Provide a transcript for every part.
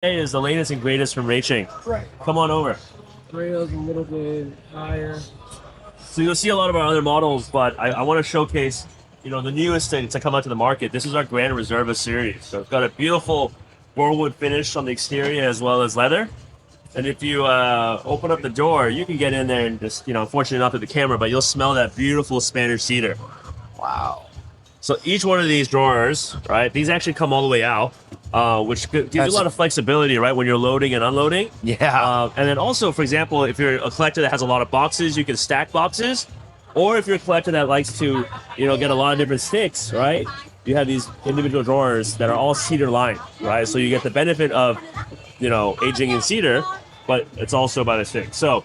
Is the latest and greatest from Raching. Right. Come on over. Rails a little bit higher. So you'll see a lot of our other models, but I want to showcase, the newest thing to come out to the market. This is our Grand Reserva series. So it's got a beautiful wood finish on the exterior as well as leather. And if you open up the door, you can get in there and just, unfortunately not through the camera, but you'll smell that beautiful Spanish cedar. Wow. So each one of these drawers, right, these actually come all the way out, which gives you a lot of flexibility, right, when you're loading and unloading. Yeah. And then also, for example, if you're a collector that has a lot of boxes, you can stack boxes. Or if you're a collector that likes to, get a lot of different sticks, right, you have these individual drawers that are all cedar lined, right? So you get the benefit of, aging in cedar, but it's also by the stick. So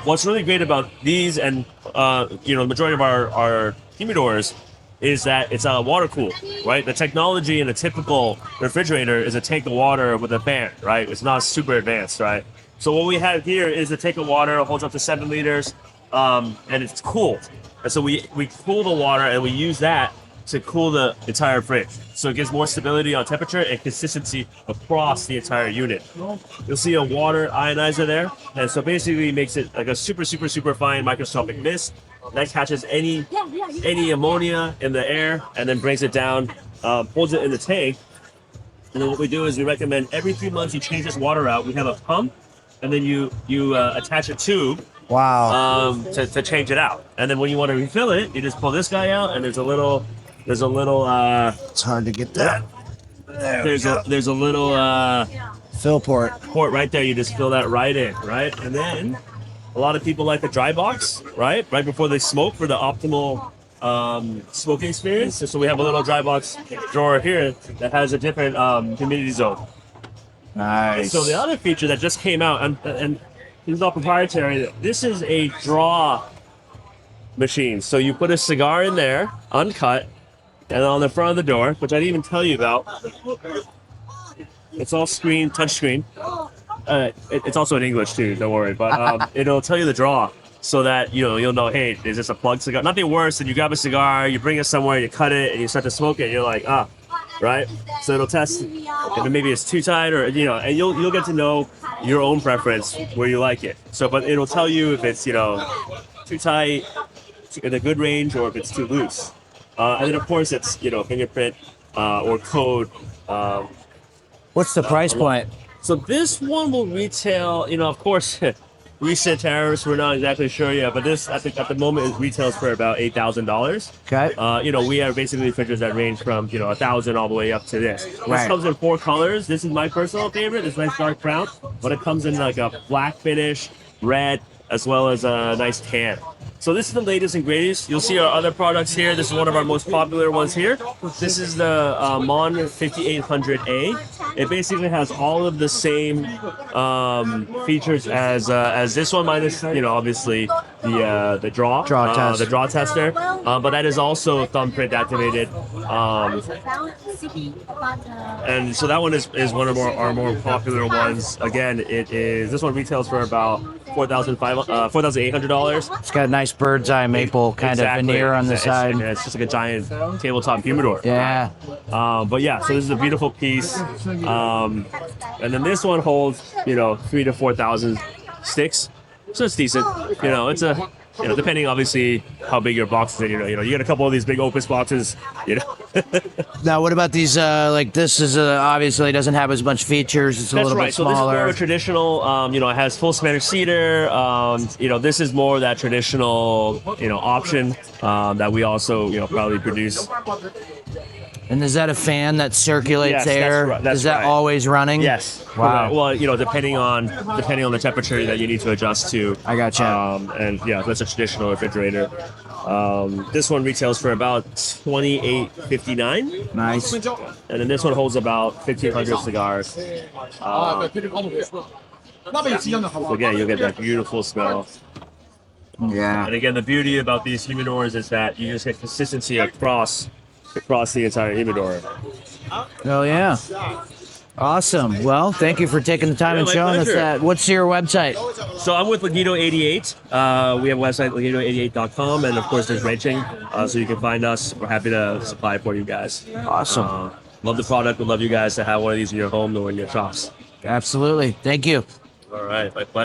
what's really great about these and, the majority of our humidors is that it's water cooled, right? The technology in a typical refrigerator is a tank of water with a fan, right? It's not super advanced, right? So what we have here is a tank of water. It holds up to 7 liters, and it's cooled. And so we cool the water and we use that to cool the entire fridge. So it gives more stability on temperature and consistency across the entire unit. You'll see a water ionizer there. And so basically it makes it like a super, super, super fine microscopic mist that catches any ammonia in the air and then brings it down, holds it in the tank. And then what we do is we recommend every 3 months you change this water out. We have a pump, and then you attach a tube. Wow. To change it out. And then when you want to refill it, you just pull this guy out, and there's a little. It's hard to get that. There's a little Fill port. port right there. You just fill that right in, right? And then a lot of people like the dry box, right before they smoke for the optimal smoking experience. So we have a little dry box drawer here that has a different humidity zone. Nice. So the other feature that just came out, and this is all proprietary, this is a draw machine. So you put a cigar in there, uncut, and on the front of the door, which I didn't even tell you about, it's all touch screen. It's also in English too, don't worry. But it'll tell you the draw so that you'll know, hey, is this a plugged cigar? Nothing worse than you grab a cigar, you bring it somewhere, you cut it, and you start to smoke it, and you're like, right? So it'll test if maybe it's too tight or, and you'll get to know your own preference where you like it. So, but it'll tell you if it's, too tight, in a good range, or if it's too loose. And then of course it's, fingerprint or code. What's the price point? So this one will retail, of course, recent tariffs, we're not exactly sure yet, but this at the moment is retails for about $8,000. Okay. We have basically features that range from, 1,000 all the way up to this. This Right. comes in 4 colors. This is my personal favorite, this nice dark brown, but it comes in like a black finish, red, as well as a nice tan. So this is the latest and greatest. You'll see our other products here. This is one of our most popular ones here. This is the Mon 5800A. It basically has all of the same features as this one, minus obviously the draw test. the draw tester. But that is also thumbprint activated. And so that one is one of our more popular ones. Again, this one retails for about $4,800. It's got a nice bird's eye maple kind of veneer on the side. It's just like a giant tabletop humidor. Yeah. But yeah, so this is a beautiful piece. And then this one holds, 3,000 to 4,000 sticks. So it's decent. It's a, depending obviously how big your box is. You get a couple of these big Opus boxes. Now, what about these? Like this is obviously doesn't have as much features. It's a That's little right. bit So this is more smaller. of a traditional. It has full Spanish cedar. This is more that traditional, option that we also, probably produce. And is that a fan that circulates Yes, air? that's Is that right. always running? Yes. Wow. Well, depending on the temperature that you need to adjust to. I gotcha. And yeah, that's a traditional refrigerator. This one retails for about $28.59. Nice. And then this one holds about 1,500 cigars. So again, you'll get that beautiful smell. Yeah. And again, the beauty about these humidors is that you just get consistency across the entire humidor. Oh yeah. Awesome. Well, thank you for taking the time Yeah, and my showing us pleasure. that. What's your website? So I'm with Lagito88. We have a website, lagito88.com, and of course there's Raching, so you can find us. We're happy to supply for you guys. Awesome. Love the product. Would love you guys to have one of these in your home or in your shops. Absolutely. Thank you. All right, my pleasure.